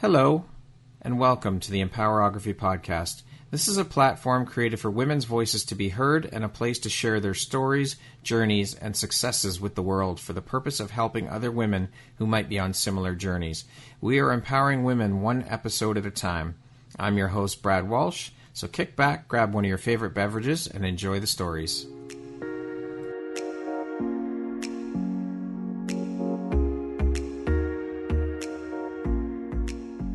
Hello, and welcome to the Empowerography Podcast. This is a platform created for women's voices to be heard and a place to share their stories, journeys, and successes with the world for the purpose of helping other women who might be on similar journeys. We are empowering women one episode at a time. I'm your host, Brad Walsh, so kick back, grab one of your favorite beverages, and enjoy the stories.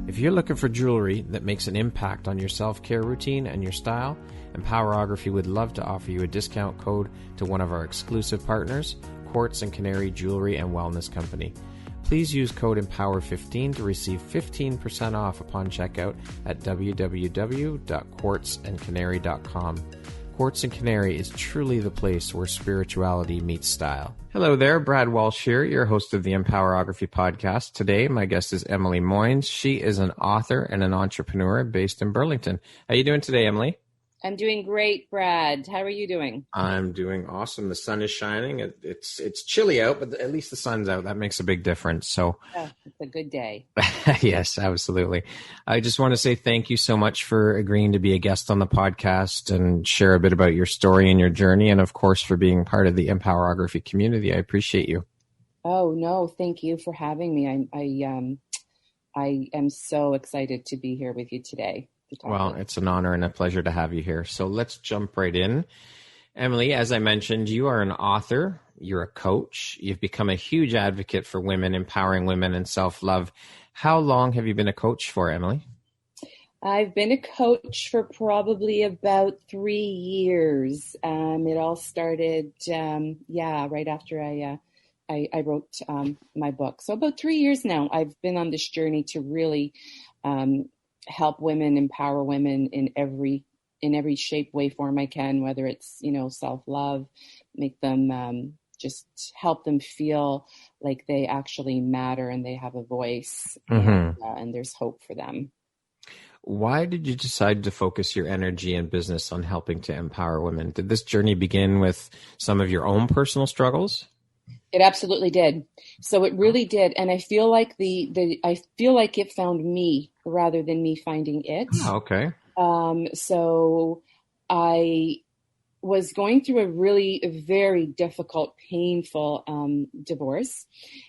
If you're looking for jewelry that makes an impact on your self-care routine and your style, Empowerography would love to offer you a discount code to one of our exclusive partners, Quartz & Canary Jewelry and Wellness Company. Please use code EMPOWER15 to receive 15% off upon checkout at www.quartzandcanary.com. Quartz & Canary is truly the place where spirituality meets style. Hello there, Brad Walsh here, your host of the Empowerography Podcast. Today, my guest is Emily Moynes. She is an author and an entrepreneur based in Burlington. How are you doing today, Emily? I'm doing great, Brad. How are you doing? I'm doing awesome. The sun is shining. It's chilly out, but at least the sun's out. That makes a big difference. So, it's a good day. Yes, absolutely. I just want to say thank you so much for agreeing to be a guest on the podcast and share a bit about your story and your journey, and of course for being part of the Empowerography community. I appreciate you. Oh no, thank you for having me. I am so excited to be here with you today. Well, it's an honor and a pleasure to have you here. So let's jump right in. Emily, as I mentioned, you are an author, you're a coach, you've become a huge advocate for women, empowering women and self-love. How long have you been a coach for, Emily? I've been a coach for probably about 3 years. It all started, right after I wrote my book. So about 3 years now, I've been on this journey to really help women, empower women in every shape, way, form I can, whether it's, self-love, make them, just help them feel like they actually matter and they have a voice, and there's hope for them. Why did you decide to focus your energy and business on helping to empower women? Did this journey begin with some of your own personal struggles? It absolutely did. So it really did. And I feel like I feel like it found me rather than me finding it. Oh, okay. So I was going through a really very difficult, painful divorce.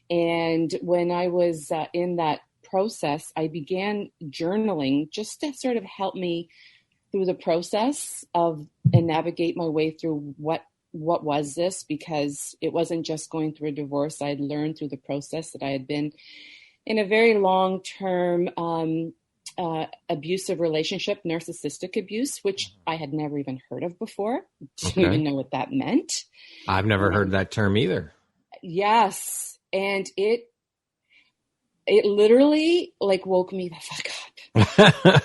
And when I was in that process, I began journaling just to sort of help me through the process and navigate my way through what was this, because it wasn't just going through a divorce. I had learned through the process that I had been in a very long-term abusive relationship, narcissistic abuse, which I had never even heard of before. Didn't even know what that meant. I've never heard that term either. Yes. And it literally woke me the fuck up.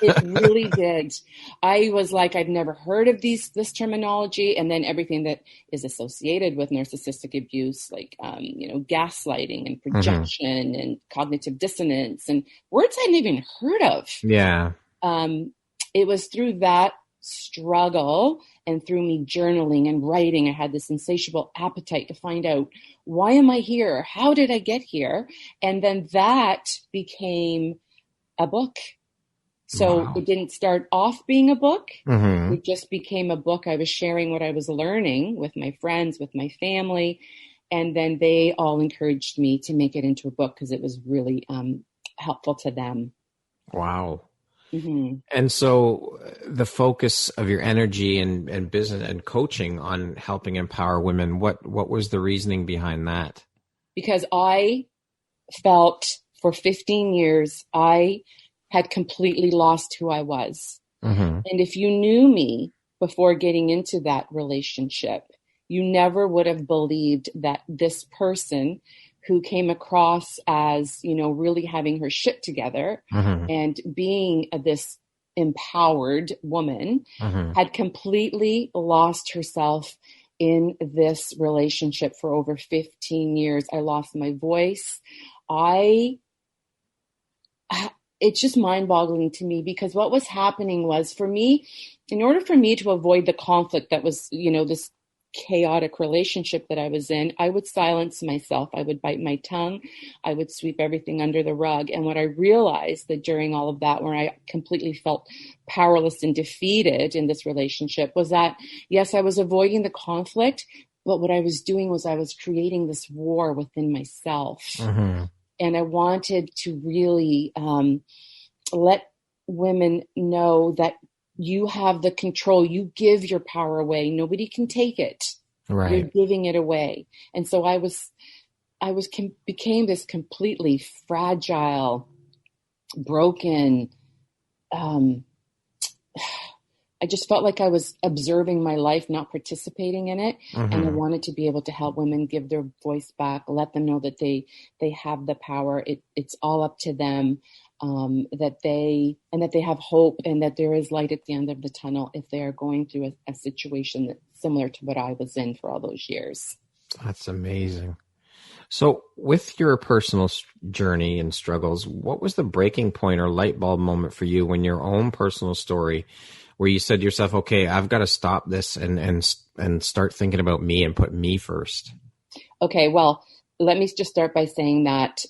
It really did. I was like, I've never heard of this terminology. And then everything that is associated with narcissistic abuse, like, gaslighting and projection and cognitive dissonance and words I hadn't even heard of. Yeah. It was through that struggle and through me journaling and writing, I had this insatiable appetite to find out, why am I here? How did I get here? And then that became a book. So It didn't start off being a book. It just became a book. I was sharing what I was learning with my friends, with my family. And then they all encouraged me to make it into a book because it was really helpful to them. Wow. And so the focus of your energy and business and coaching on helping empower women, what was the reasoning behind that? Because I felt for 15 years, I had completely lost who I was. And if you knew me before getting into that relationship, you never would have believed that this person who came across as, really having her shit together and being this empowered woman had completely lost herself in this relationship for over 15 years. I lost my voice. It's just mind-boggling to me, because what was happening was, for me, in order for me to avoid the conflict that was, this chaotic relationship that I was in, I would silence myself. I would bite my tongue. I would sweep everything under the rug. And what I realized that during all of that, where I completely felt powerless and defeated in this relationship, was that, yes, I was avoiding the conflict, but what I was doing was I was creating this war within myself. Mm-hmm. And I wanted to really let women know that you have the control. You give your power away. Nobody can take it. Right. You're giving it away. And so I became this completely fragile, broken. I just felt like I was observing my life, not participating in it. Mm-hmm. And I wanted to be able to help women give their voice back, let them know that they have the power. It's all up to them. That they have hope, and that there is light at the end of the tunnel if they are going through a situation that's similar to what I was in for all those years. That's amazing. So with your personal journey and struggles, what was the breaking point or light bulb moment for you when your own personal story, where you said to yourself, okay, I've got to stop this and start thinking about me and put me first? Okay, well, let me just start by saying that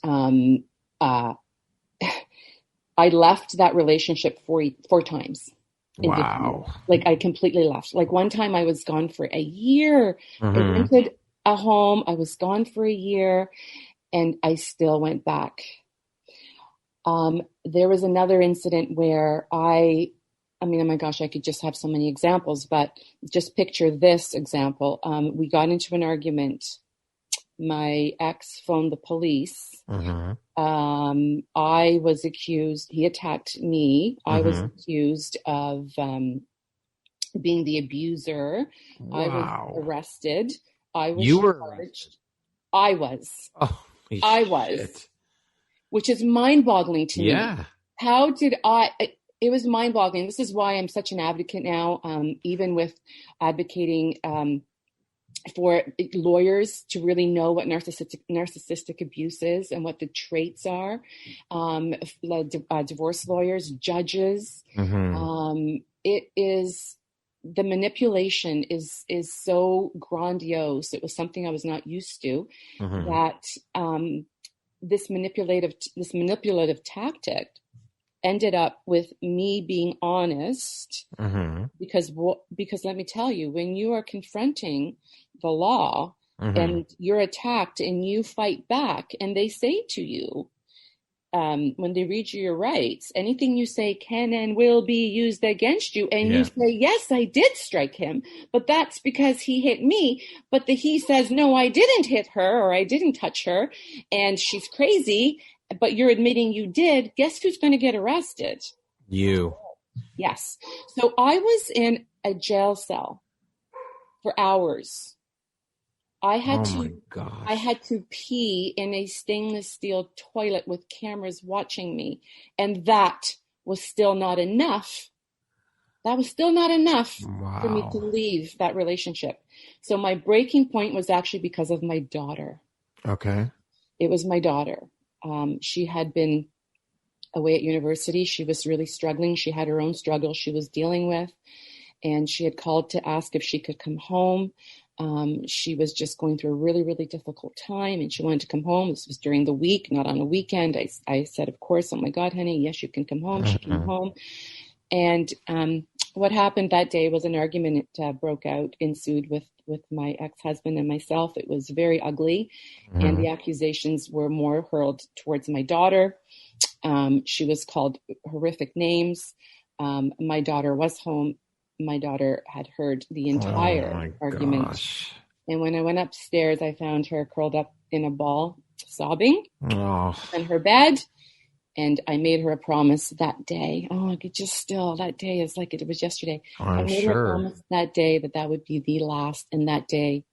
I left that relationship four times. Wow. Like I completely left. Like one time I was gone for a year. Mm-hmm. I rented a home. I was gone for a year and I still went back. There was another incident where oh my gosh, I could just have so many examples, but just picture this example. We got into an argument. My ex phoned the police. Mm-hmm. I was accused, he attacked me. Mm-hmm. I was accused of being the abuser. Wow. I was arrested. You were arrested? I was. Oh, I was. Which is mind-boggling to me. Yeah. How did it was mind-boggling. This is why I'm such an advocate now, even with advocating for lawyers to really know what narcissistic abuse is and what the traits are. Divorce lawyers, judges. Mm-hmm. It is, the manipulation is so grandiose. It was something I was not used to. Mm-hmm. That this manipulative tactic ended up with me being honest. Mm-hmm. Because let me tell you, when you are confronting the law, mm-hmm. and you're attacked and you fight back, and they say to you, when they read you your rights, anything you say can and will be used against you. And you say, yes, I did strike him, but that's because he hit me. But he says, no, I didn't hit her, or I didn't touch her, and she's crazy, but you're admitting you did. Guess who's going to get arrested? You. Yes. So I was in a jail cell for hours. I had to pee in a stainless steel toilet with cameras watching me. And that was still not enough. That was still not enough for me to leave that relationship. So my breaking point was actually because of my daughter. Okay. It was my daughter. She had been away at university. She was really struggling. She had her own struggles she was dealing with. And she had called to ask if she could come home. She was just going through a really, really difficult time, and she wanted to come home. This was during the week, not on a weekend. I said, of course, oh my God, honey, yes, you can come home. She came home. And what happened that day was an argument ensued with my ex-husband and myself. It was very ugly. Mm-hmm. And the accusations were more hurled towards my daughter. She was called horrific names. My daughter was home. My daughter had heard the entire argument. Gosh. And when I went upstairs, I found her curled up in a ball, sobbing in her bed. And I made her a promise that day. Oh, I could just still, that day is like it was yesterday. I made her a promise that day that would be the last. And that day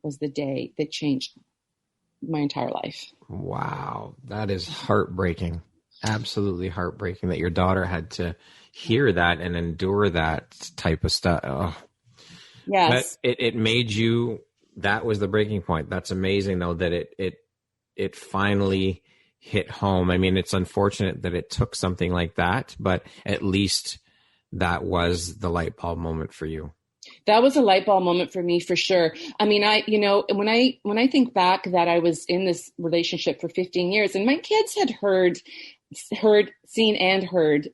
was the day that changed my entire life. Wow. That is heartbreaking. Absolutely heartbreaking that your daughter had to hear that and endure that type of stuff. Oh. Yes. But it made you, that was the breaking point. That's amazing though, that it finally hit home. I mean, it's unfortunate that it took something like that, but at least that was the light bulb moment for you. That was a light bulb moment for me, for sure. I mean, when I think back that I was in this relationship for 15 years and my kids had seen and heard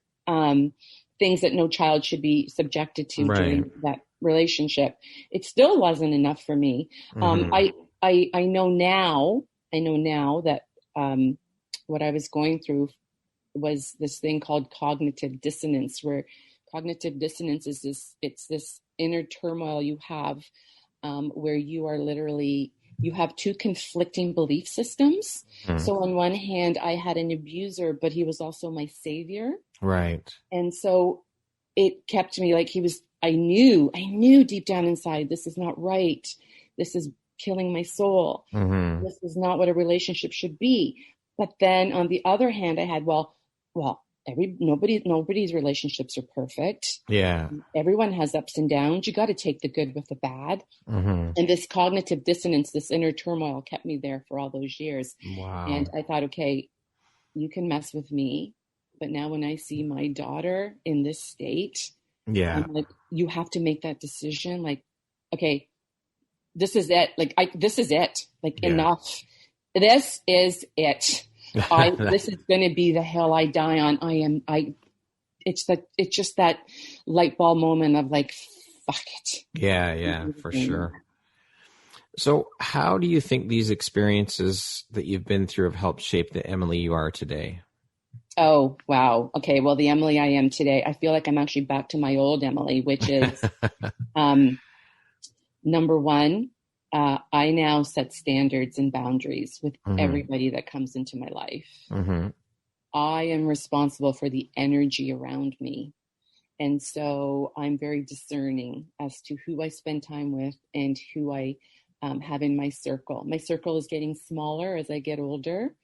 things that no child should be subjected to during that relationship, it still wasn't enough for me. I know now that what I was going through was this thing called cognitive dissonance, where cognitive dissonance is this inner turmoil you have, where you are literally, you have two conflicting belief systems. So on one hand, I had an abuser, but he was also my savior. Right. And so it kept me like I knew deep down inside, this is not right. This is killing my soul. This is not what a relationship should be. But then on the other hand, I had, nobody's relationships are perfect. Yeah. Everyone has ups and downs. You got to take the good with the bad. And this cognitive dissonance, this inner turmoil kept me there for all those years. Wow. And I thought, okay, you can mess with me, but now when I see my daughter in this state, I'm like, you have to make that decision. Like, okay, this is it. Like, this is it. Like, enough. This is it. This is going to be the hill I die on. It's just that light bulb moment of like, fuck it. Yeah, for sure. So how do you think these experiences that you've been through have helped shape the Emily you are today? Oh, wow. Okay. Well, the Emily I am today, I feel like I'm actually back to my old Emily, which is, number one, I now set standards and boundaries with everybody that comes into my life. I am responsible for the energy around me. And so I'm very discerning as to who I spend time with and who I have in my circle. My circle is getting smaller as I get older,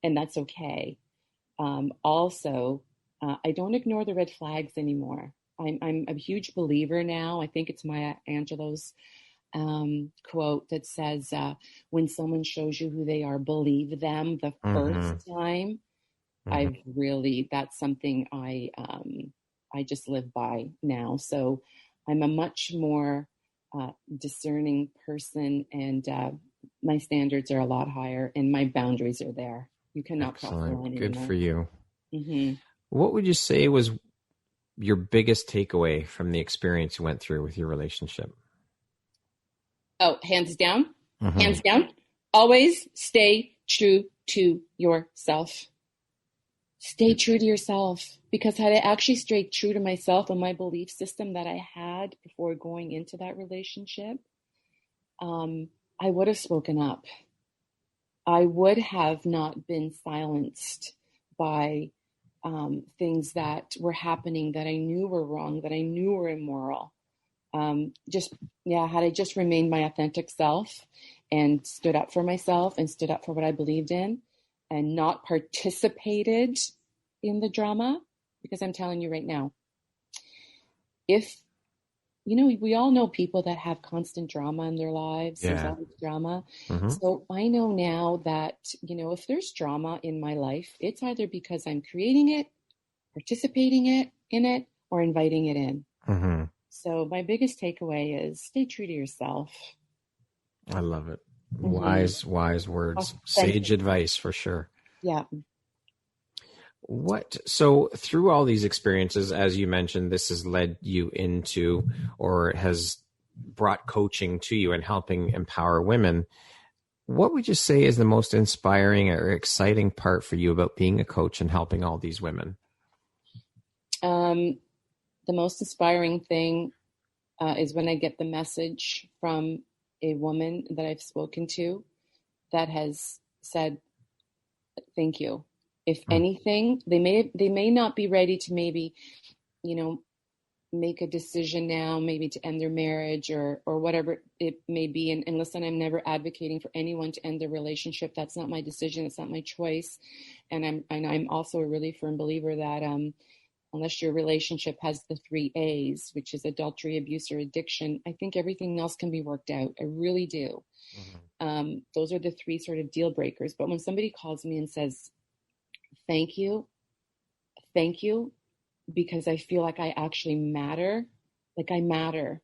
and that's okay. Also, I don't ignore the red flags anymore. I'm a huge believer now. I think it's Maya Angelou's quote that says, when someone shows you who they are, believe them the first time. That's something I just live by now. So I'm a much more discerning person, and my standards are a lot higher and my boundaries are there. You cannot cross the line Good anymore. for you. What would you say was your biggest takeaway from the experience you went through with your relationship? Oh, hands down. Hands down. Always stay true to yourself. Stay true to yourself. Because had I actually stayed true to myself and my belief system that I had before going into that relationship, I would have spoken up. I would have not been silenced by things that were happening that I knew were wrong, that I knew were immoral. Had I just remained my authentic self and stood up for myself and stood up for what I believed in and not participated in the drama, because I'm telling you right now, we all know people that have constant drama in their lives. There's always drama. So I know now that, if there's drama in my life, it's either because I'm creating it, participating in it, or inviting it in. So my biggest takeaway is stay true to yourself. I love it. Wise words. Sage advice for sure. Yeah. So through all these experiences, as you mentioned, this has led you into, or has brought coaching to you and helping empower women. What would you say is the most inspiring or exciting part for you about being a coach and helping all these women? The most inspiring thing is when I get the message from a woman that I've spoken to that has said, thank you. If anything, they may not be ready to maybe, make a decision now, maybe to end their marriage or whatever it may be. And listen, I'm never advocating for anyone to end their relationship. That's not my decision. It's not my choice. And I'm also a really firm believer that unless your relationship has the 3 A's, which is adultery, abuse, or addiction, I think everything else can be worked out. I really do. Those are the 3 sort of deal breakers. But when somebody calls me and says, thank you, because I feel like I actually matter, like I matter.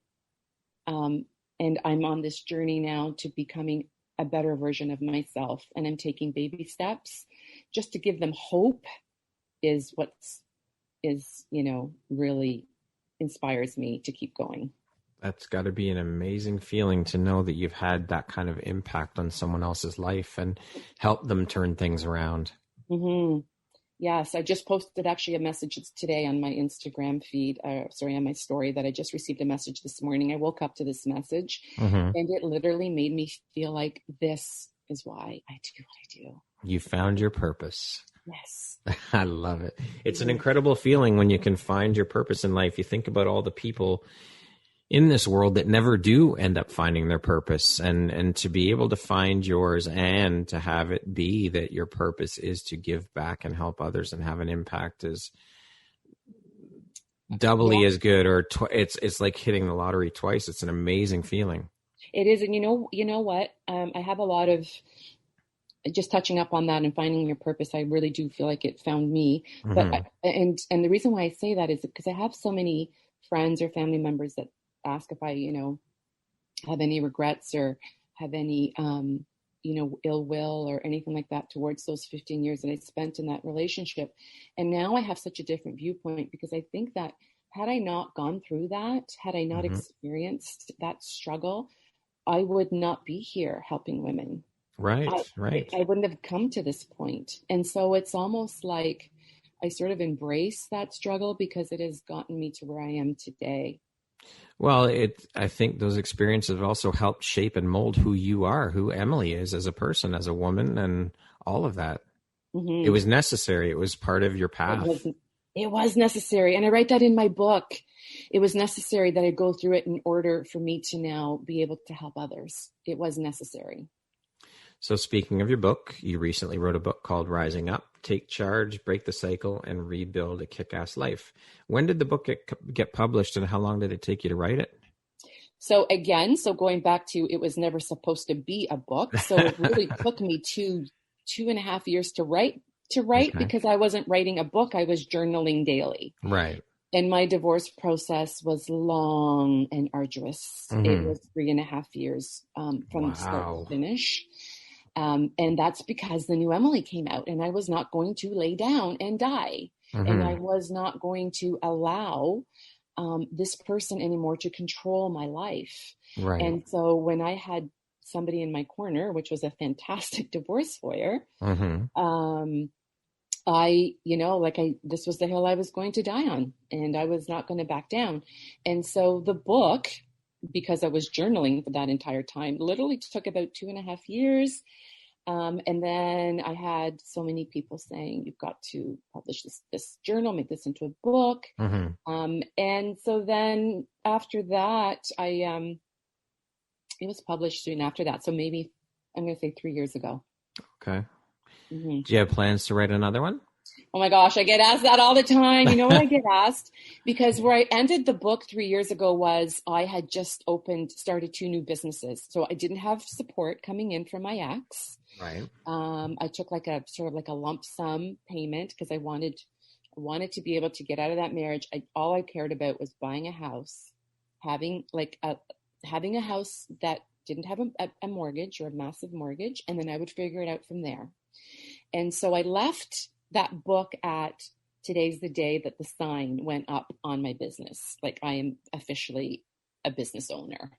And I'm on this journey now to becoming a better version of myself. And I'm taking baby steps just to give them hope is really inspires me to keep going. That's got to be an amazing feeling to know that you've had that kind of impact on someone else's life and help them turn things around. Mm-hmm. Yes, I just posted actually a message today on my Instagram feed, on my story, that I just received a message this morning. I woke up to this message and it literally made me feel like this is why I do what I do. You found your purpose. Yes. I love it. It's an incredible feeling when you can find your purpose in life. You think about all the people in this world that never do end up finding their purpose, and to be able to find yours and to have it be that your purpose is to give back and help others and have an impact is doubly as good, or it's like hitting the lottery twice. It's an amazing feeling. It is. And you know what? I have a lot of, just touching up on that and finding your purpose. I really do feel like it found me. But and the reason why I say that is because I have so many friends or family members that ask if I, have any regrets or have any, ill will or anything like that towards those 15 years that I spent in that relationship. And now I have such a different viewpoint, because I think that had I not gone through that, had I not experienced that struggle, I would not be here helping women. Right. I wouldn't have come to this point. And so it's almost like I sort of embrace that struggle because it has gotten me to where I am today. Well, I think those experiences have also helped shape and mold who you are, who Emily is as a person, as a woman, and all of that. Mm-hmm. It was necessary. It was part of your path. It was necessary. And I write that in my book. It was necessary that I go through it in order for me to now be able to help others. It was necessary. So speaking of your book, you recently wrote a book called Rising Up, Take Charge, Break the Cycle, and Rebuild a Kick-Ass Life. When did the book get published, and how long did it take you to write it? So going back to, it was never supposed to be a book. So it really took me two and a half years to write because I wasn't writing a book. I was journaling daily. Right. And my divorce process was long and arduous. It was 3.5 years from start to finish. And that's because the new Emily came out, and I was not going to lay down and die. And I was not going to allow this person anymore to control my life. Right. And so when I had somebody in my corner, which was a fantastic divorce lawyer, this was the hill I was going to die on, and I was not going to back down. And so the book, because I was journaling for that entire time, literally took about 2.5 years. And then I had so many people saying, you've got to publish this journal, make this into a book. And so then after that, it was published soon after that. So maybe I'm going to say 3 years ago. Okay. Do you have plans to write another one? Oh my gosh, I get asked that all the time. You know what I get asked? Because where I ended the book 3 years ago was I had just started 2 new businesses. So I didn't have support coming in from my ex. Right. I took a lump sum payment because I wanted to be able to get out of that marriage. All I cared about was buying a house, having a house that didn't have a mortgage or a massive mortgage. And then I would figure it out from there. And so I left that book at today's the day that the sign went up on my business. Like, I am officially a business owner.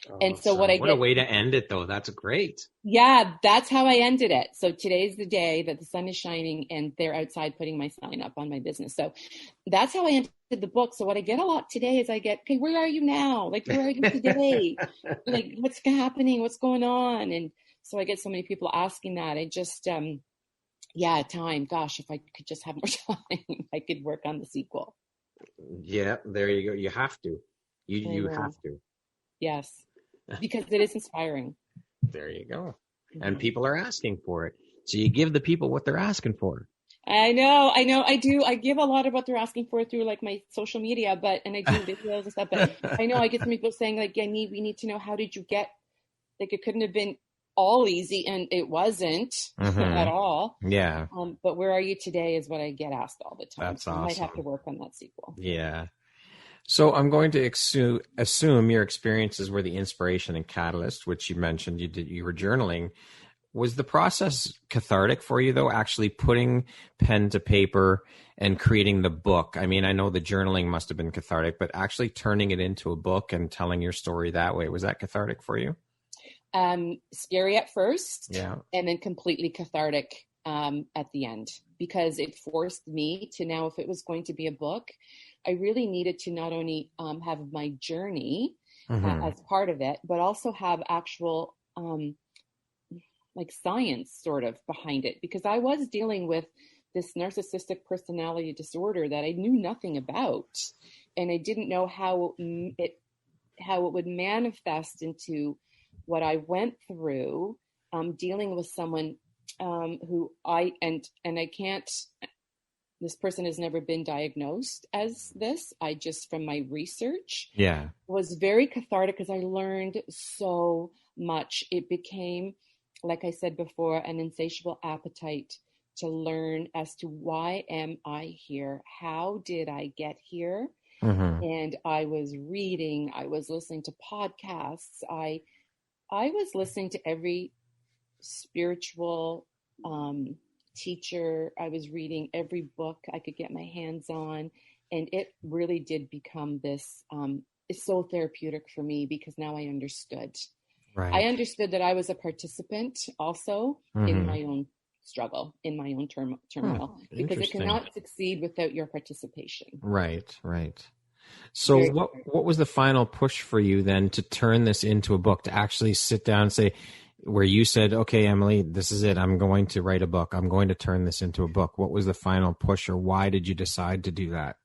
Oh, and so what a way to end it, though. That's great. Yeah, that's how I ended it. So today's the day that the sun is shining and they're outside putting my sign up on my business. So that's how I ended the book. So what I get a lot today is okay, where are you now? Like, where are you today? Like, what's happening? What's going on? And so I get so many people asking that. I just, time. Gosh, if I could just have more time, I could work on the sequel. Yeah, there you go. You have to. You have to. Yes, because it is inspiring. There you go. And people are asking for it. So you give the people what they're asking for. I know, I do. I give a lot of what they're asking for through like my social media, and I do videos and stuff. But I know I get some people saying like, we need to know, how did you get, like, it couldn't have been all easy, and it wasn't at all. Yeah. But where are you today is what I get asked all the time. That's awesome. I might have to work on that sequel. Yeah. So I'm going to assume your experiences were the inspiration and catalyst, which you mentioned you were journaling. Was the process cathartic for you, though, actually putting pen to paper and creating the book? I mean, I know the journaling must have been cathartic, but actually turning it into a book and telling your story that way, was that cathartic for you? Scary at first, yeah, and then completely cathartic at the end, because it forced me to now, if it was going to be a book, I really needed to not only have my journey as part of it, but also have actual like science sort of behind it, because I was dealing with this narcissistic personality disorder that I knew nothing about, and I didn't know how it would manifest into what I went through, dealing with someone who I can't, this person has never been diagnosed as this. I just, from my research, was very cathartic because I learned so much. It became, like I said before, an insatiable appetite to learn as to why am I here? How did I get here? And I was reading, I was listening to podcasts. I was listening to every spiritual teacher. I was reading every book I could get my hands on. And it really did become this, it's so therapeutic for me, because now I understood. Right. I understood that I was a participant also in my own struggle, in my own turmoil, because it cannot succeed without your participation. Right. So what was the final push for you then to turn this into a book, to actually sit down and say, where you said, okay, Emily, this is it. I'm going to write a book. I'm going to turn this into a book. What was the final push, or why did you decide to do that?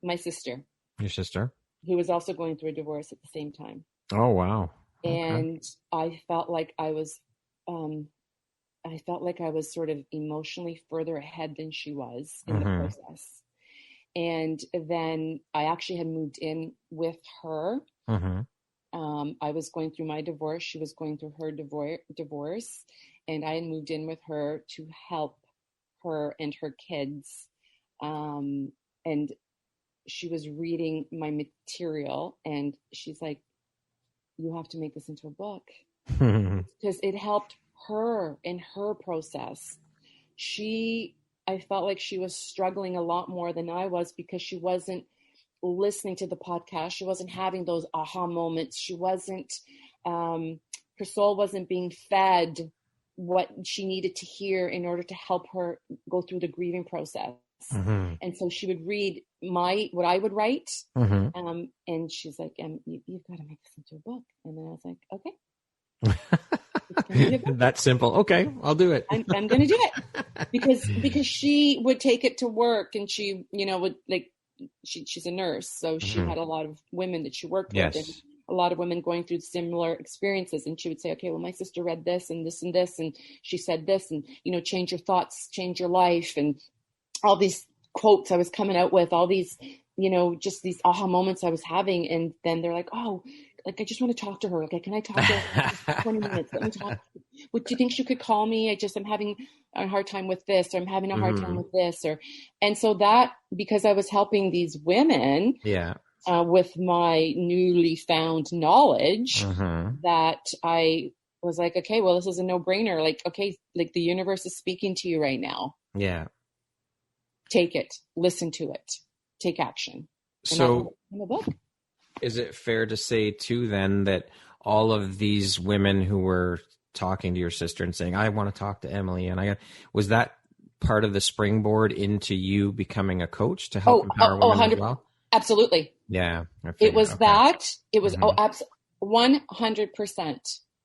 My sister. Your sister? Who was also going through a divorce at the same time. Oh, wow. And I felt like I was sort of emotionally further ahead than she was in the process. And then I actually had moved in with her. I was going through my divorce. She was going through her divorce. And I had moved in with her to help her and her kids. And she was reading my material, and she's like, you have to make this into a book, because it helped her in her process. I felt like she was struggling a lot more than I was, because she wasn't listening to the podcast. She wasn't having those aha moments. She wasn't, her soul wasn't being fed what she needed to hear in order to help her go through the grieving process. And so she would read what I would write. And she's like, you've got to make this into a book. And then I was like, okay. That's simple. Okay, I'll do it. I'm going to do it, because she would take it to work, and she, would like, she's a nurse. So she had a lot of women that she worked with, and a lot of women going through similar experiences. And she would say, okay, well, my sister read this and this and this, and she said this, and, change your thoughts, change your life. And all these quotes I was coming out with, all these, just these aha moments I was having. And then they're like, oh, like, I just want to talk to her. Okay, can I talk to her for 20 minutes? Let me talk. What do you think she could call me? I'm having a hard time with this, or I'm having a hard time with this. And so that, because I was helping these women with my newly found knowledge, that I was like, okay, well, this is a no-brainer. Like, okay, like the universe is speaking to you right now. Yeah. Take it, listen to it, take action. And so in the book. Is it fair to say too then that all of these women who were talking to your sister and saying, I want to talk to Emily, and was that part of the springboard into you becoming a coach to help empower women as well? Absolutely. Yeah. It was that. It was 100%.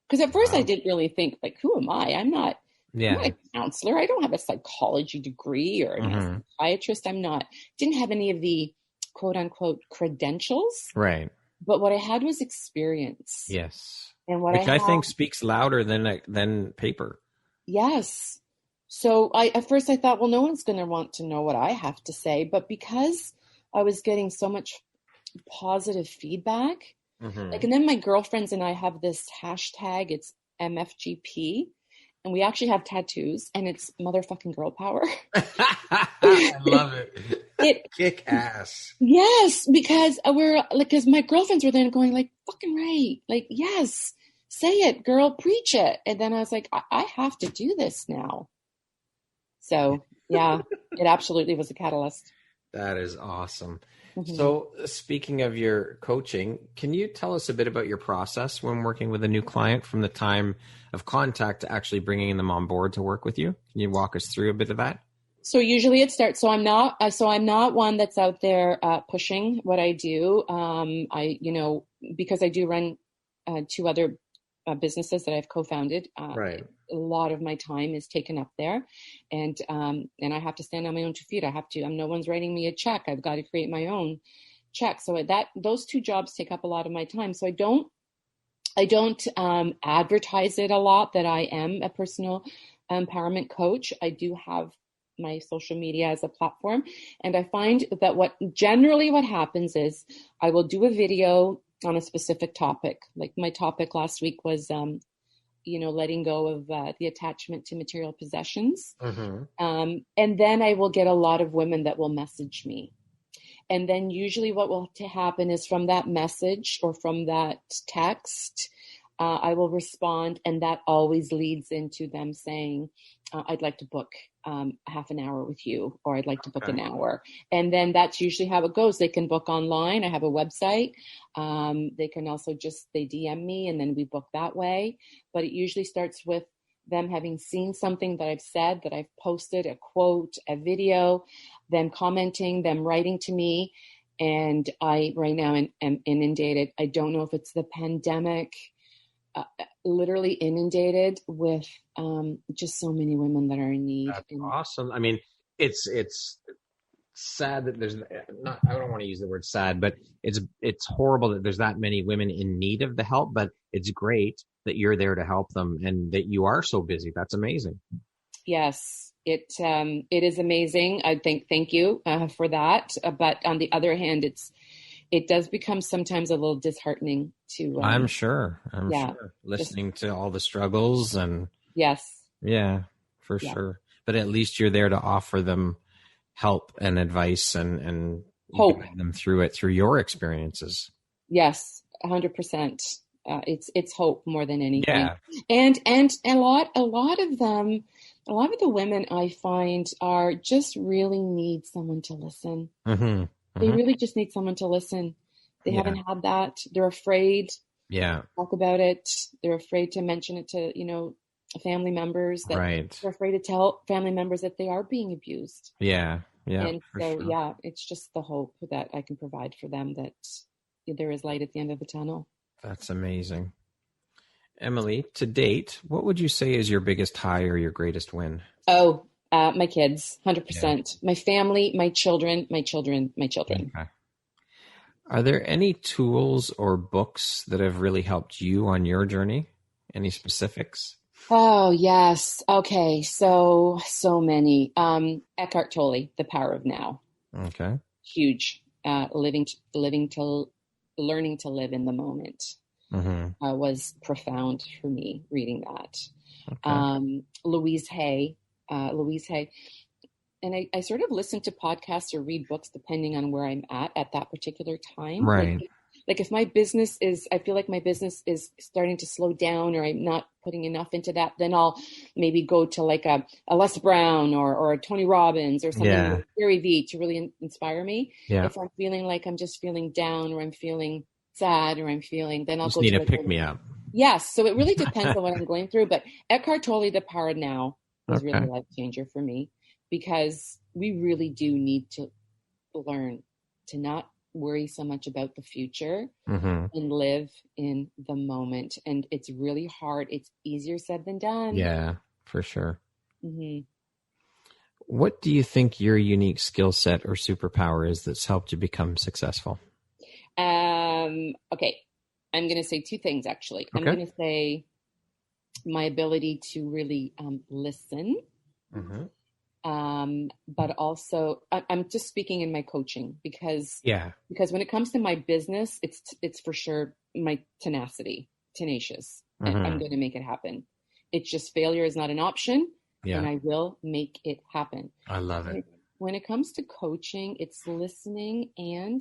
Because at first I didn't really think, like, who am I? I'm not a counselor. I don't have a psychology degree, or I'm a psychiatrist. Didn't have any of the quote unquote credentials. Right. But what I had was experience. Yes. And which I think speaks louder than paper. Yes. So at first I thought, well, no one's going to want to know what I have to say. But because I was getting so much positive feedback, and then my girlfriends and I have this hashtag, it's MFGP. And we actually have tattoos, and it's motherfucking girl power. I love it. Kick ass. Yes, because because my girlfriends were then going like, fucking right. Like, yes, say it, girl, preach it. And then I was like, I have to do this now. So yeah, it absolutely was a catalyst. That is awesome. Mm-hmm. So speaking of your coaching, can you tell us a bit about your process when working with a new client from the time of contact to actually bringing them on board to work with you? Can you walk us through a bit of that? So usually it starts. So I'm not one that's out there pushing what I do. Because I do run 2 other businesses that I've co-founded. Right. A lot of my time is taken up there, and I have to stand on my own 2 feet. I have to. No one's writing me a check. I've got to create my own check. So those 2 jobs take up a lot of my time. So I don't advertise it a lot that I am a personal empowerment coach. I do have my social media as a platform, and I find that what happens is I will do a video on a specific topic. Like my topic last week was letting go of the attachment to material possessions. Mm-hmm. And then I will get a lot of women that will message me. And then usually what will happen is from that message or from that text, I will respond. And that always leads into them saying, I'd like to book half an hour with you, or I'd like to book an hour. And then that's usually how it goes. They can book online. I have a website. They can also they DM me and then we book that way. But it usually starts with them having seen something that I've said, that I've posted, a quote, a video, them commenting, them writing to me. And I right now am inundated. I don't know if it's the pandemic, literally inundated with just so many women that are in need. That's awesome. I mean, it's sad that there's not, I don't want to use the word sad, but it's horrible that there's that many women in need of the help, but it's great that you're there to help them and that you are so busy. That's amazing. Yes, it is amazing. Thank you for that. But on the other hand, it does become sometimes a little disheartening to. I'm sure. Listening to all the struggles and. Yes. Yeah, for sure. But at least you're there to offer them help and advice and hope guide them through your experiences. Yes, 100%. It's hope more than anything. Yeah. And a lot of them, a lot of the women I find are just really need someone to listen. Mm-hmm. Mm-hmm. They really just need someone to listen. They haven't had that. They're afraid to talk about it. They're afraid to mention it to, family members. They're afraid to tell family members that they are being abused. Yeah. Yeah. And so, it's just the hope that I can provide for them, that there is light at the end of the tunnel. That's amazing. Emily, to date, what would you say is your biggest high or your greatest win? Oh, my kids, 100%. My family, my children. Okay. Are there any tools or books that have really helped you on your journey? Any specifics? Oh, yes. Okay. So many. Eckhart Tolle, The Power of Now. Okay. Huge. Learning to live in the moment. Mm-hmm. Was profound for me reading that. Okay. Louise Hay. And I sort of listen to podcasts or read books depending on where I'm at that particular time. Right. Like if my business I feel like my business is starting to slow down, or I'm not putting enough into that, then I'll maybe go to like a Les Brown or a Tony Robbins or something like Gary Vee to really inspire me. Yeah. If I'm feeling like I'm just feeling down, or I'm feeling sad, or I'm feeling, then I'll just go need to a pick me up. Yes. So it really depends on what I'm going through. But Eckhart Tolle, The Power of Now was really a life changer for me, because we really do need to learn to not worry so much about the future and live in the moment. And it's really hard. It's easier said than done. Yeah, for sure. Mm-hmm. What do you think your unique skill set or superpower is that's helped you become successful? Okay. I'm going to say 2 things, actually. Okay. I'm going to say my ability to really listen. Mm-hmm. But also I'm just speaking in my coaching, because when it comes to my business, it's for sure my tenacious, and I'm going to make it happen. It's just failure is not an option, and I will make it happen. I love it. when it comes to coaching, it's listening and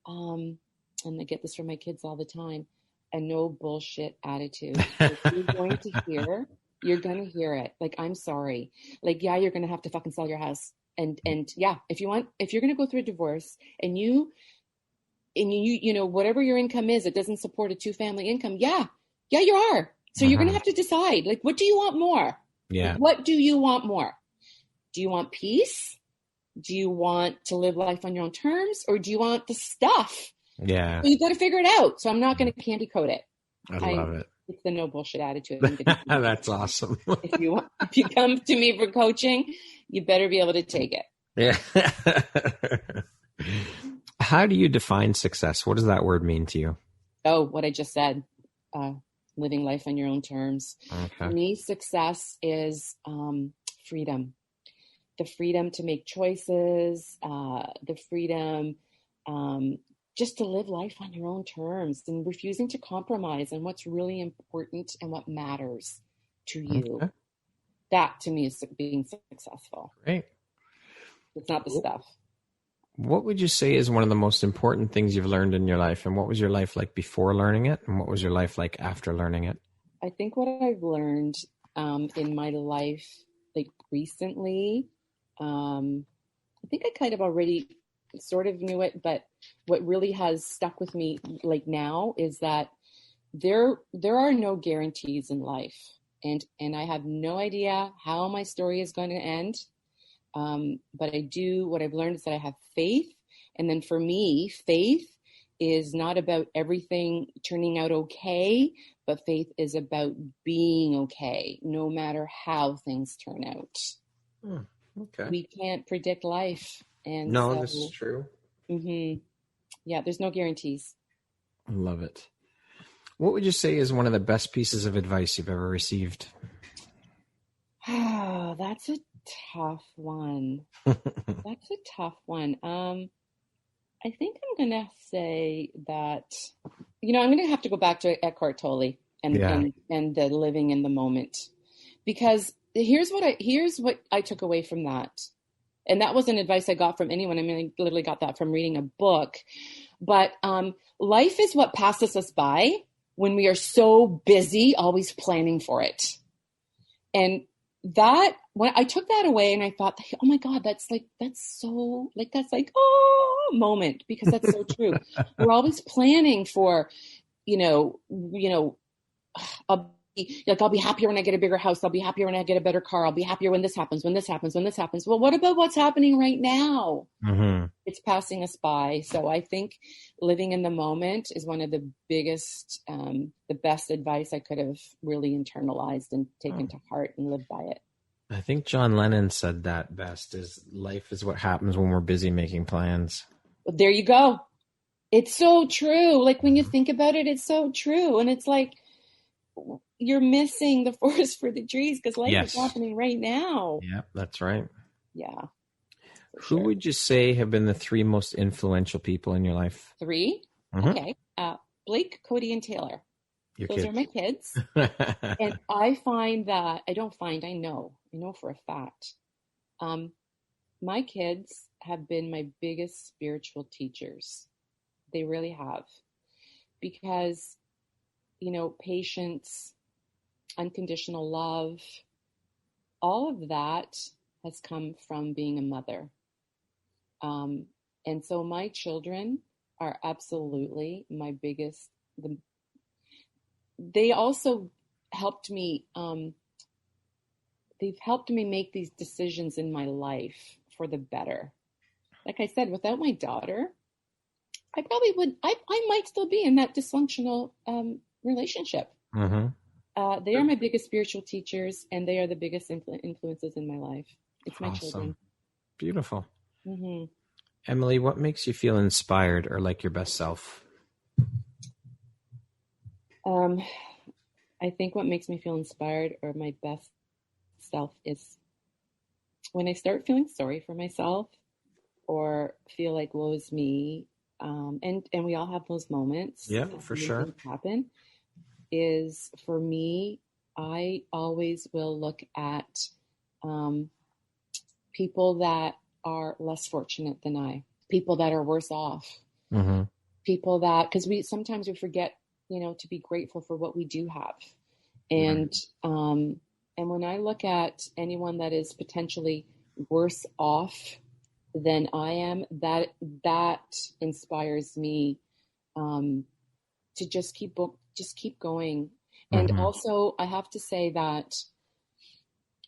I get this from my kids all the time, a no bullshit attitude. If you're going to hear, you're going to hear it. Like, I'm sorry. Like, yeah, you're going to have to fucking sell your house. And yeah, if you're going to go through a divorce and you know, whatever your income is, it doesn't support a 2-family income. Yeah, you are. So you're going to have to decide, like, what do you want more? Yeah. Like, what do you want more? Do you want peace? Do you want to live life on your own terms, or do you want the stuff? Yeah. So you got to figure it out. So I'm not going to candy coat it. I love it. It's the no bullshit attitude. That's awesome. If you come to me for coaching, you better be able to take it. Yeah. How do you define success? What does that word mean to you? Oh, what I just said, living life on your own terms. Okay. For me, success is freedom. The freedom to make choices, the freedom just to live life on your own terms, and refusing to compromise on what's really important and what matters to you. Okay. That, to me, is being successful. Great. It's not the stuff. What would you say is one of the most important things you've learned in your life? And what was your life like before learning it? And what was your life like after learning it? I think what I've learned in my life, like recently, I think I kind of already sort of knew it, but what really has stuck with me like now is that there are no guarantees in life. And I have no idea how my story is going to end. But what I've learned is that I have faith. And then for me, faith is not about everything turning out okay, but faith is about being okay, no matter how things turn out. Okay. We can't predict life. And no, this is true. Mm-hmm. Yeah, there's no guarantees. I love it. What would you say is one of the best pieces of advice you've ever received? Oh, that's a tough one. I think I'm going to say that, I'm going to have to go back to Eckhart Tolle and the living in the moment, because here's what I took away from that. And that wasn't advice I got from anyone. I mean, I literally got that from reading a book. But life is what passes us by when we are so busy always planning for it. And that, when I took that away and I thought, oh my God, that's moment, because that's so true. We're always planning for, I'll be happier when I get a bigger house. I'll be happier when I get a better car. I'll be happier when this happens. Well, what about what's happening right now? Mm-hmm. It's passing us by. So I think living in the moment is one of the biggest, the best advice I could have really internalized and taken to heart and lived by it. I think John Lennon said that best, is life is what happens when we're busy making plans. Well, there you go. It's so true. Like, when you think about it, it's so true. And it's like, you're missing the forest for the trees, because life is happening right now. Yeah, that's right. Yeah. Who would you say have been the 3 most influential people in your life? 3? Mm-hmm. Okay. Blake, Cody, and Taylor. Those are my kids. And I find that, I know for a fact, my kids have been my biggest spiritual teachers. They really have. Because, patience, unconditional love, all of that has come from being a mother. And so my children are absolutely my biggest, they also helped me, they've helped me make these decisions in my life for the better. Like I said, without my daughter, I probably I might still be in that dysfunctional relationship. Mm-hmm. They are my biggest spiritual teachers, and they are the biggest influences in my life. It's my children. Beautiful. Mm-hmm. Emily, what makes you feel inspired or like your best self? I think what makes me feel inspired or my best self is when I start feeling sorry for myself or feel like woe is me. And we all have those moments. Yeah, for sure. Happen is, for me, I always will look at people that are less fortunate than I, people that are worse off, Mm-hmm. people that, because sometimes we forget, to be grateful for what we do have. And, and when I look at anyone that is potentially worse off than I am, that inspires me, to just keep going. And also I have to say that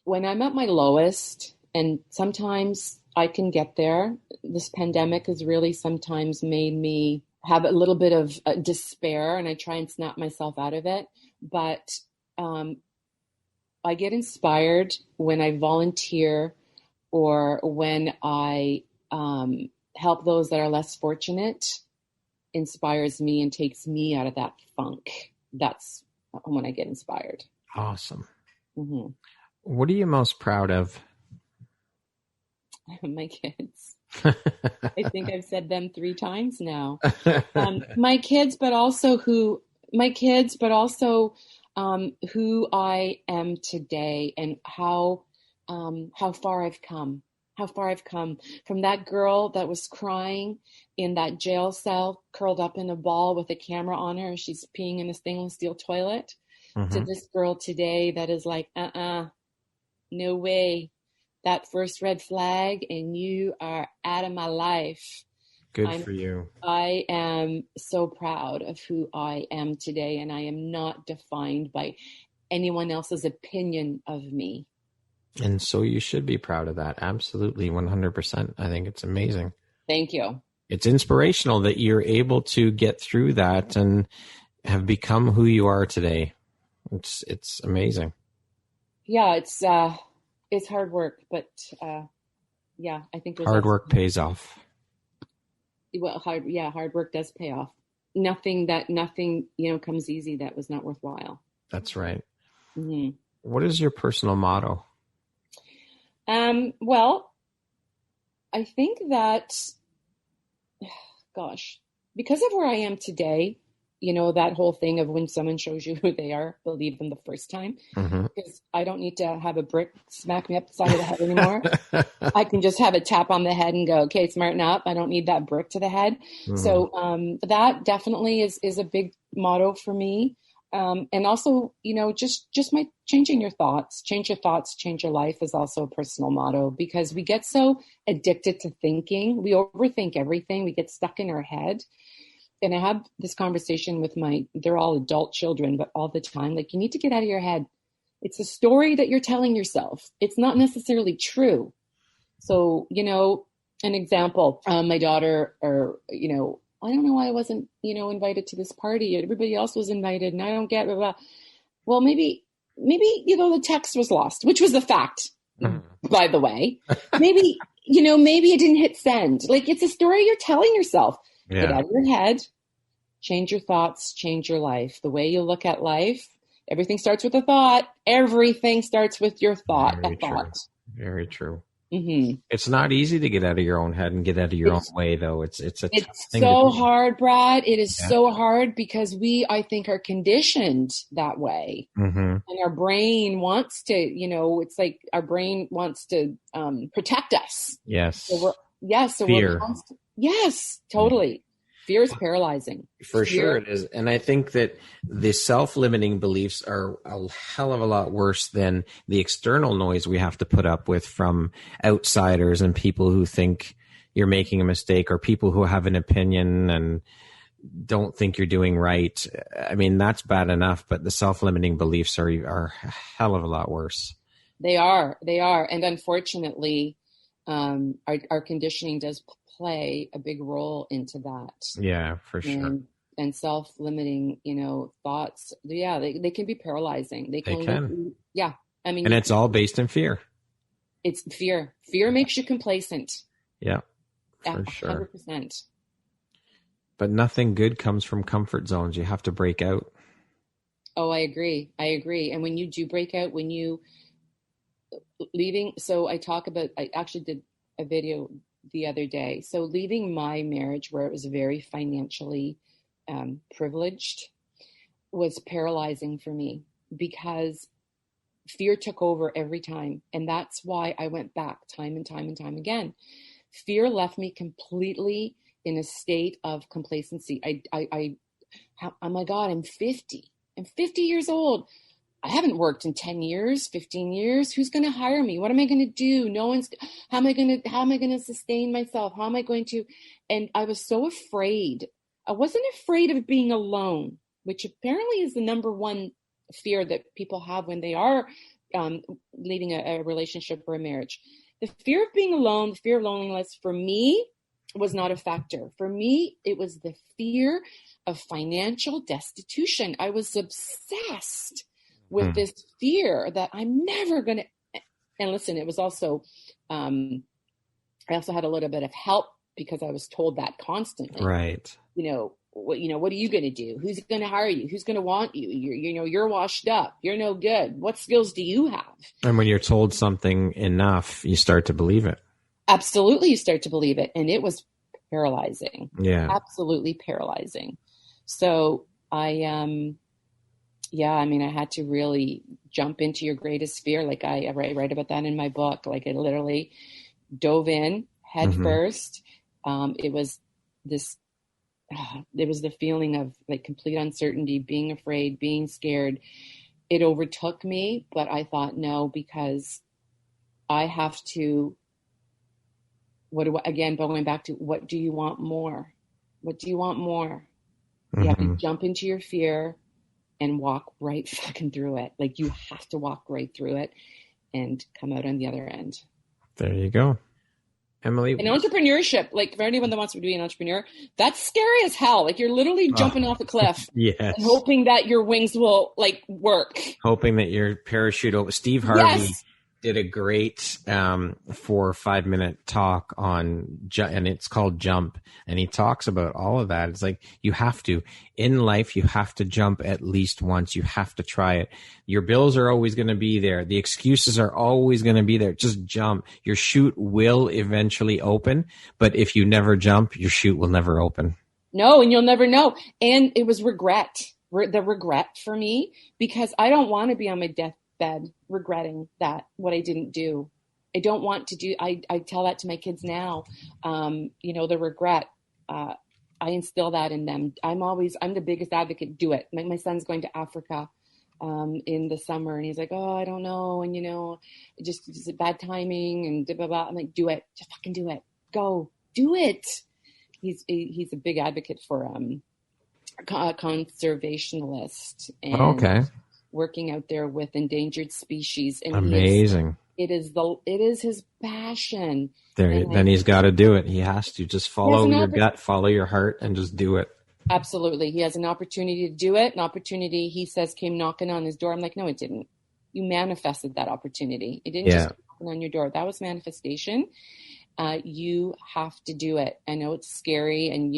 when I'm at my lowest, and sometimes I can get there, this pandemic has really sometimes made me have a little bit of despair, and I try and snap myself out of it. But I get inspired when I volunteer or when I help those that are less fortunate. Inspires me and takes me out of that funk. That's when I get inspired. Awesome. Mm-hmm. What are you most proud of? My kids. I think I've said them 3 times now. My kids, but also who I am today, and how far I've come. How far I've come from that girl that was crying in that jail cell, curled up in a ball with a camera on her, and she's peeing in a stainless steel toilet, to this girl today that is like, no way. That first red flag, and you are out of my life. Good for you. I am so proud of who I am today, and I am not defined by anyone else's opinion of me. And so you should be proud of that. Absolutely, 100%. I think it's amazing. Thank you. It's inspirational that you're able to get through that and have become who you are today. It's amazing. Yeah, it's hard work, but yeah, I think hard work pays off. Well, hard work does pay off. Nothing comes easy that was not worthwhile. That's right. Mm-hmm. What is your personal motto? Well, I think that, gosh, because of where I am today, that whole thing of when someone shows you who they are, believe them the first time. Because I don't need to have a brick smack me up the side of the head anymore. I can just have a tap on the head and go, okay, smarten up. I don't need that brick to the head. So that definitely is a big motto for me. And also, just my change your thoughts, change your life is also a personal motto, because we get so addicted to thinking. We overthink everything. We get stuck in our head. And I have this conversation with they're all adult children, but all the time, like, you need to get out of your head. It's a story that you're telling yourself. It's not necessarily true. So, an example, my daughter, I don't know why I wasn't, invited to this party. Everybody else was invited, and I don't get, blah, blah. Well, maybe, the text was lost, which was a fact, by the way. Maybe it didn't hit send. Like, it's a story you're telling yourself. Yeah. Get out of your head, change your thoughts, change your life. The way you look at life, everything starts with a thought. Everything starts with your thought. Very true. Thought. Very true. Mm-hmm. It's not easy to get out of your own head and get out of your own way, though. It's so hard, Brad. It is so hard because we, I think, are conditioned that way, and our brain wants to. It's like our brain wants to protect us. Yes. So fear. Yes, totally. Fear is paralyzing. For sure it is. And I think that the self-limiting beliefs are a hell of a lot worse than the external noise we have to put up with from outsiders and people who think you're making a mistake, or people who have an opinion and don't think you're doing right. I mean, that's bad enough, but the self-limiting beliefs are a hell of a lot worse. They are. And unfortunately, our conditioning does play a big role into that. Yeah, for sure. And self-limiting, thoughts. Yeah, they can be paralyzing. They can. Yeah. I mean, and it's all based in fear. It's fear. Fear makes you complacent. Yeah, for sure. 100%. But nothing good comes from comfort zones. You have to break out. Oh, I agree. And when you do break out, when you leaving, so I actually did a video the other day. So leaving my marriage, where it was very financially privileged, was paralyzing for me, because fear took over every time. And that's why I went back time and time and time again. Fear left me completely in a state of complacency. Oh my God, I'm 50. I'm 50 years old. I haven't worked in 10 years, 15 years. Who's going to hire me? What am I going to do? How am I going to sustain myself? How am I going to? And I was so afraid. I wasn't afraid of being alone, which apparently is the number one fear that people have when they are leading a relationship or a marriage. The fear of being alone, the fear of loneliness for me was not a factor. For me, it was the fear of financial destitution. I was obsessed with this fear that I'm never going to, and listen, it was also, I also had a little bit of help because I was told that constantly. Right. What are you going to do? Who's going to hire you? Who's going to want you? You're washed up. You're no good. What skills do you have? And when you're told something enough, you start to believe it. Absolutely. You start to believe it. And it was paralyzing. Yeah. Absolutely paralyzing. So I had to really jump into your greatest fear. Like I write about that in my book. Like I literally dove in head first. It was the feeling of like complete uncertainty, being afraid, being scared. It overtook me, but I thought no, because I have to, going back to what do you want more? What do you want more? You have to jump into your fear and walk right fucking through it. Like you have to walk right through it and come out on the other end. There you go. Emily. And entrepreneurship, like for anyone that wants to be an entrepreneur, that's scary as hell. Like you're literally jumping off a cliff and hoping that your wings will like work. Hoping that your parachute over. Steve Harvey did a great 4 or 5 minute talk on, and it's called Jump. And he talks about all of that. It's like in life, you have to jump at least once. You have to try it. Your bills are always going to be there. The excuses are always going to be there. Just jump. Your chute will eventually open. But if you never jump, your chute will never open. No, and you'll never know. And it was regret for me, because I don't want to be on my deathbed regretting what I didn't do. I don't want to do. I tell that to my kids now. The regret. I instill that in them. I'm the biggest advocate. Do it. My son's going to Africa in the summer, and he's like, oh, I don't know, and just bad timing and blah, blah, blah. I'm like, do it. Just fucking do it. Go do it. He's a big advocate for a conservationalist. And working out there with endangered species. And amazing. It is his passion. Then he's got to do it. He has to just follow your gut, follow your heart, and just do it. Absolutely. He has an opportunity to do it. An opportunity, he says, came knocking on his door. I'm like, no, it didn't. You manifested that opportunity. It didn't just come on your door. That was manifestation. You have to do it. I know it's scary, and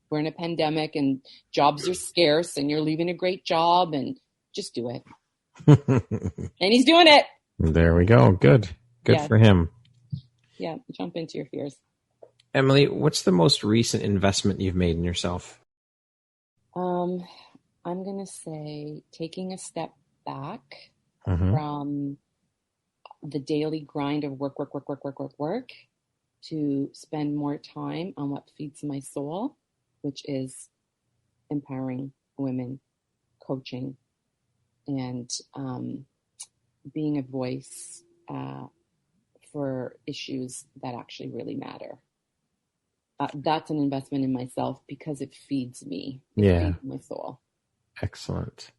we're in a pandemic and jobs are scarce, and you're leaving a great job, and just do it. And he's doing it. There we go. Good for him. Yeah. Jump into your fears. Emily, what's the most recent investment you've made in yourself? I'm going to say taking a step back from the daily grind of work to spend more time on what feeds my soul, which is empowering women, coaching, and being a voice for issues that actually really matter. That's an investment in myself because it feeds me. It feeds my soul. Excellent.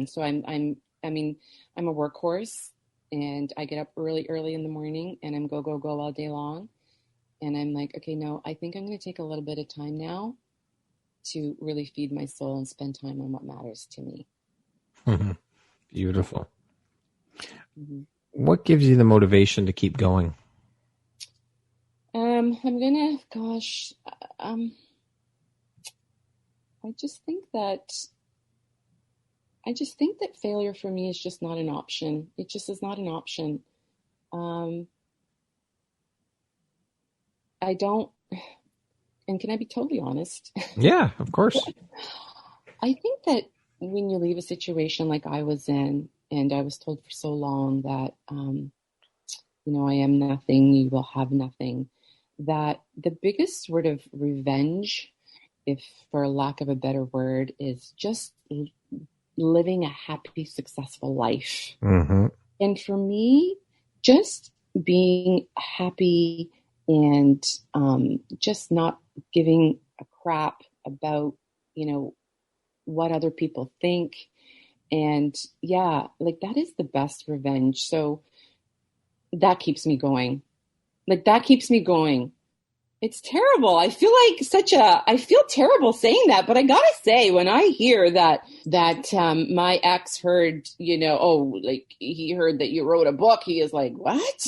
So I'm a workhorse, and I get up really early in the morning, and I'm go all day long. And I'm like, okay, no, I think I'm going to take a little bit of time now to really feed my soul and spend time on what matters to me. Beautiful. What gives you the motivation to keep going? I just think that failure for me is just not an option. It just is not an option. I don't, and can I be totally honest? Yeah, of course. I think that when you leave a situation like I was in, And I was told for so long that, I am nothing, you will have nothing, that the biggest sort of revenge, if for lack of a better word, is just living a happy, successful life. Mm-hmm. And for me, just being happy and just not giving a crap about, what other people think. And yeah, like that is the best revenge. So that keeps me going. It's terrible. I feel terrible saying that, but I gotta say, when I hear that my ex heard, he heard that you wrote a book, he is like, what?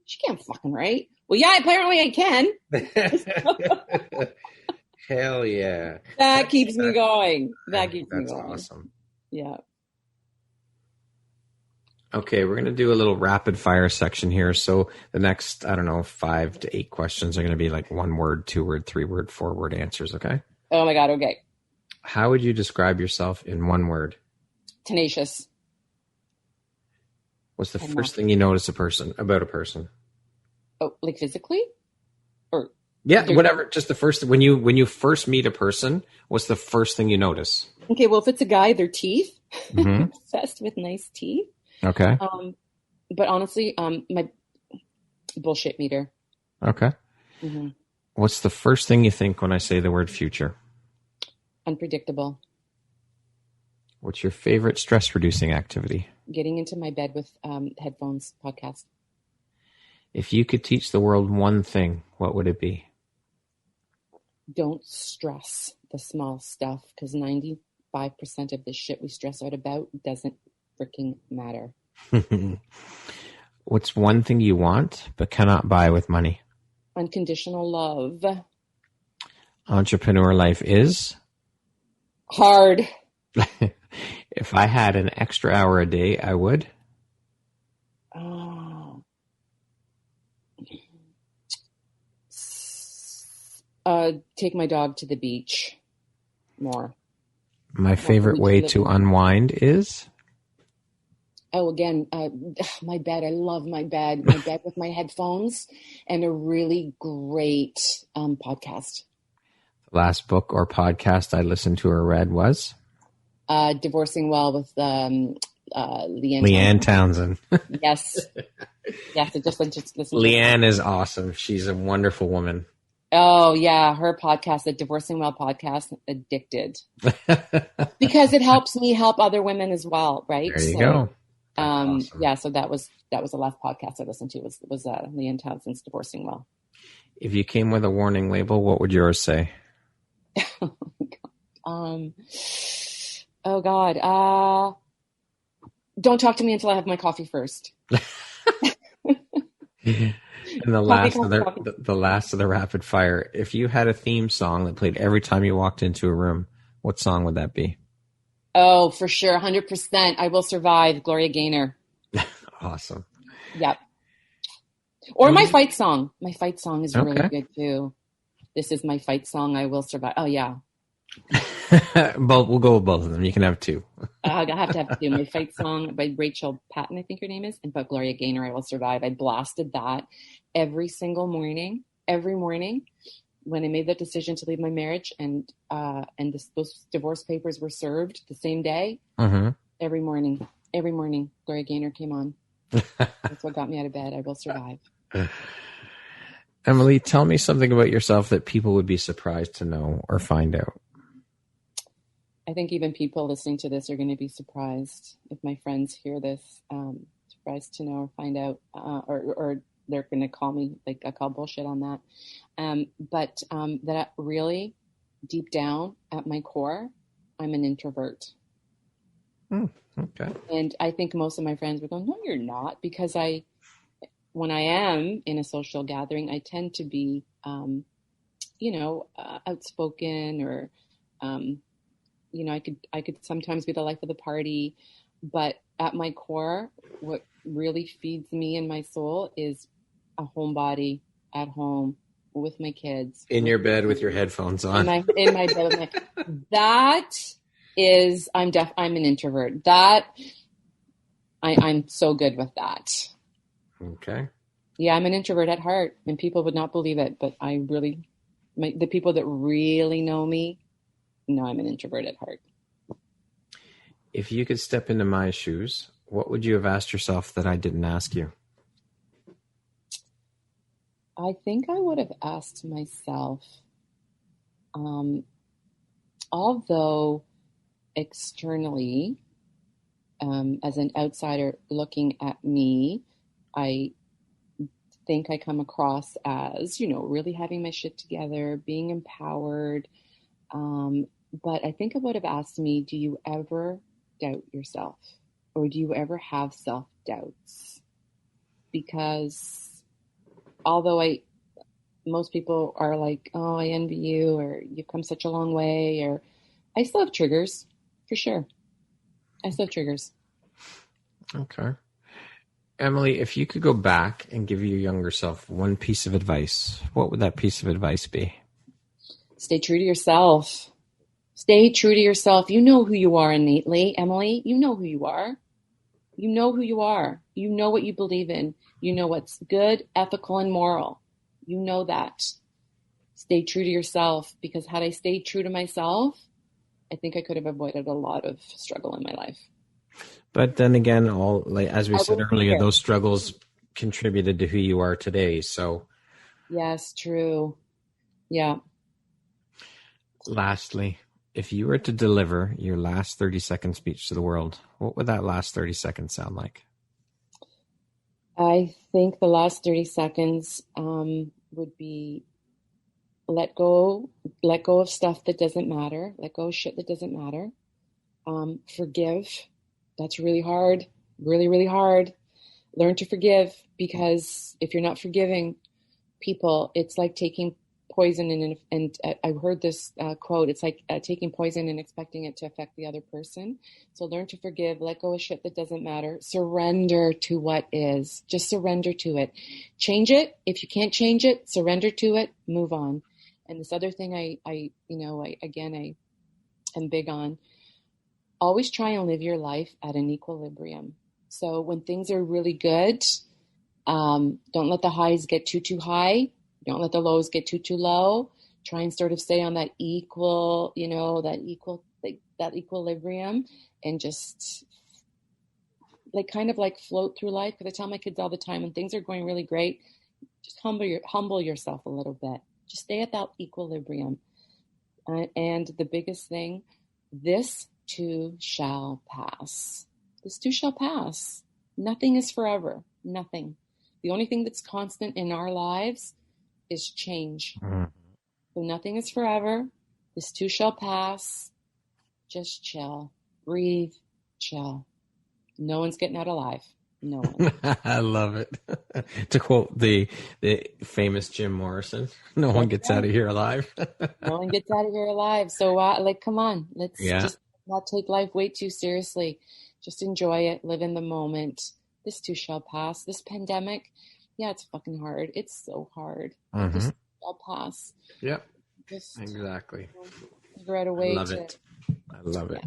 She can't fucking write. Well, yeah, apparently I can. Hell yeah. That keeps me going. That's awesome. Yeah. Okay, we're going to do a little rapid fire section here. So the next, 5 to 8 questions are going to be like 1 word, 2 word, 3 word, 4 word answers. Okay. Oh my God. Okay. How would you describe yourself in 1 word? Tenacious. What's the first thing you notice about a person? Oh, like physically? Or yeah, whatever. Just the first, when you first meet a person, what's the first thing you notice? Okay. Well, if it's a guy, their teeth. Mm-hmm. I'm obsessed with nice teeth. Okay. But honestly, my bullshit meter. Okay. Mm-hmm. What's the first thing you think when I say the word future? Unpredictable. What's your favorite stress-reducing activity? Getting into my bed with headphones, podcast. If you could teach the world one thing, what would it be? Don't stress the small stuff, because 95% of the shit we stress out about doesn't freaking matter. What's one thing you want but cannot buy with money? Unconditional love. Entrepreneur life is? Hard. If I had an extra hour a day, I would? Take my dog to the beach more. My favorite way to unwind is? Oh, again, my bed. I love my bed. My bed with my headphones and a really great podcast. The last book or podcast I listened to or read was? Divorcing Well with Leanne Townsend. Yes. Yes. Just Leanne is awesome. She's a wonderful woman. Oh, yeah. Her podcast, the Divorcing Well podcast, addicted. Because it helps me help other women as well, right? There you go. Awesome. Yeah, so that was the last podcast I listened to was Leanne Townsend's Divorcing Well. If you came with a warning label, what would yours say? Oh God. Don't talk to me until I have my coffee first. And the last of the rapid fire. If you had a theme song that played every time you walked into a room, what song would that be? Oh, for sure. 100%. I Will Survive. Gloria Gaynor. Awesome. Yep. Or my fight song. My fight song is really good too. This is my fight song. I Will Survive. Oh yeah. We'll go with both of them. You can have 2. I have to have 2. My fight song by Rachel Patton, I think her name is, and by Gloria Gaynor, I Will Survive. I blasted that every single morning. Every morning when I made that decision to leave my marriage and those divorce papers were served the same day. Mm-hmm. Every morning, Gloria Gaynor came on. That's what got me out of bed. I Will Survive. Emily, tell me something about yourself that people would be surprised to know or find out. I think even people listening to this are going to be surprised if my friends hear this, surprised to know or find out, or they're going to call me, like I call bullshit on that. But that really deep down at my core, I'm an introvert. Okay. And I think most of my friends would go, no, you're not, because when I am in a social gathering, I tend to be, outspoken or, I could sometimes be the life of the party, but at my core, what really feeds me and my soul is a homebody at home with my kids. In your bed with your headphones on. In my bed. That is, I'm an introvert. That I'm so good with that. Okay. Yeah, I'm an introvert at heart, and people would not believe it, but the people that really know me know I'm an introvert at heart. If you could step into my shoes, what would you have asked yourself that I didn't ask you? I think I would have asked myself, although externally, as an outsider looking at me, I think I come across as, really having my shit together, being empowered. But I think I would have asked me, do you ever doubt yourself? Or do you ever have self-doubts? Because although most people are like, oh, I envy you, or you've come such a long way, or I still have triggers, for sure. I still have triggers. Okay. Emily, if you could go back and give your younger self one piece of advice, what would that piece of advice be? Stay true to yourself. Stay true to yourself. You know who you are innately, Emily. You know who you are. You know who you are. You know what you believe in. You know what's good, ethical, and moral. You know that. Stay true to yourself, because had I stayed true to myself, I think I could have avoided a lot of struggle in my life. But then again, as we said earlier, those struggles contributed to who you are today. So, yes, true. Yeah. Lastly, if you were to deliver your last 30-second speech to the world, what would that last 30 seconds sound like? I think the last 30 seconds would be let go of stuff that doesn't matter. Let go of shit that doesn't matter. Forgive. That's really hard. Really, really hard. Learn to forgive, because if you're not forgiving people, it's like taking poison. And I heard this quote. It's like taking poison and expecting it to affect the other person. So learn to forgive. Let go of shit that doesn't matter. Surrender to what is. Just surrender to it. Change it. If you can't change it, surrender to it. Move on. And this other thing I am big on. Always try and live your life at an equilibrium. So when things are really good, don't let the highs get too high. Don't let the lows get too low. Try and sort of stay on that that equilibrium, and just kind of float through life. Because I tell my kids all the time, when things are going really great, just humble yourself a little bit. Just stay at that equilibrium. And the biggest thing, this too shall pass. This too shall pass. Nothing is forever. Nothing. The only thing that's constant in our lives is change. Mm-hmm. So nothing is forever. This too shall pass. Just chill. Breathe. Chill. No one's getting out alive. No one. I love it. To quote the famous Jim Morrison, no one gets out of here alive. No one gets out of here alive. So come on. Let's just not take life way too seriously. Just enjoy it. Live in the moment. This too shall pass. This pandemic, it's fucking hard. It's so hard. Mm-hmm. This shall pass. Yep. Exactly. Figure out a way I love it.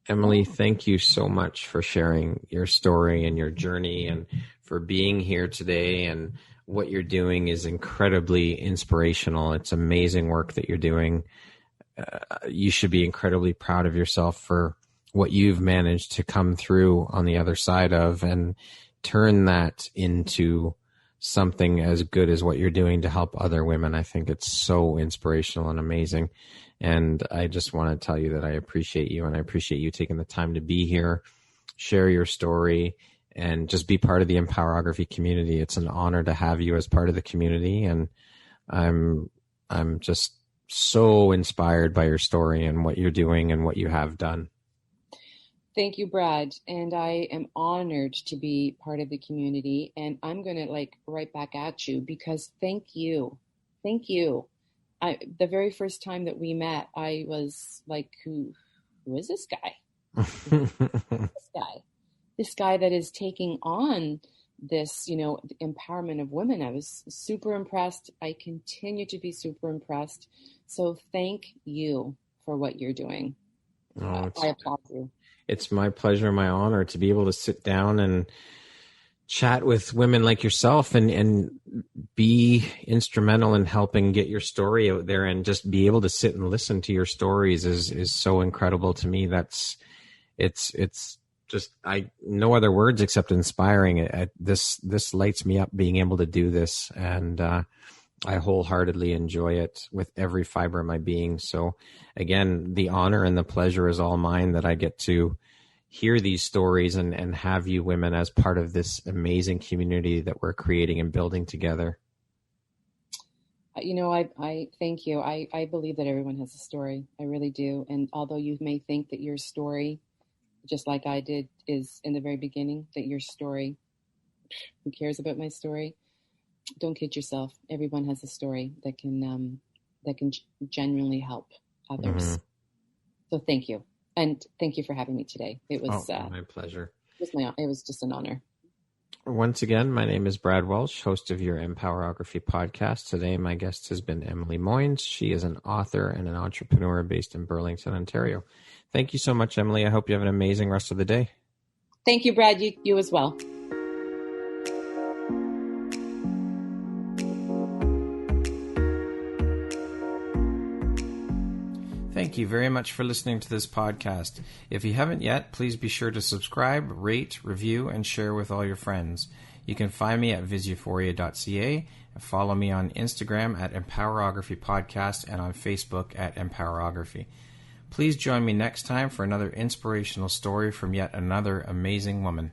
Emily, thank you so much for sharing your story and your journey, and for being here today. And what you're doing is incredibly inspirational. It's amazing work that you're doing. You should be incredibly proud of yourself for what you've managed to come through on the other side of, and turn that into something as good as what you're doing to help other women. I think it's so inspirational and amazing. And I just want to tell you that I appreciate you, and I appreciate you taking the time to be here, share your story, and just be part of the Empowerography community. It's an honor to have you as part of the community. And I'm just so inspired by your story and what you're doing and what you have done. Thank you, Brad. And I am honored to be part of the community. And I'm going to right back at you, because thank you. Thank you. The very first time that we met, I was like, who is this guy? This guy that is taking on this, the empowerment of women. I was super impressed. I continue to be super impressed. So thank you for what you're doing. I applaud you. It's my pleasure, my honor to be able to sit down and chat with women like yourself and be instrumental in helping get your story out there, and just be able to sit and listen to your stories is so incredible to me. It's just, no other words except inspiring. This lights me up being able to do this, and I wholeheartedly enjoy it with every fiber of my being. So again, the honor and the pleasure is all mine that I get to hear these stories and have you women as part of this amazing community that we're creating and building together. I thank you. I believe that everyone has a story. I really do. And although you may think that your story, just like I did, is in the very beginning, that your story, who cares about my story? Don't kid yourself. Everyone has a story that can genuinely help others. Mm-hmm. So thank you. And thank you for having me today. It was my pleasure. It was just an honor. Once again, my name is Brad Welsh, host of your Empowerography Podcast. Today, my guest has been Emily Moynes. She is an author and an entrepreneur based in Burlington, Ontario. Thank you so much, Emily. I hope you have an amazing rest of the day. Thank you, Brad. You as well. Thank you very much for listening to this podcast. If you haven't yet, please be sure to subscribe, rate, review, and share with all your friends. You can find me at visuphoria.ca and follow me on Instagram at Empowerography Podcast and on Facebook at Empowerography. Please join me next time for another inspirational story from yet another amazing woman.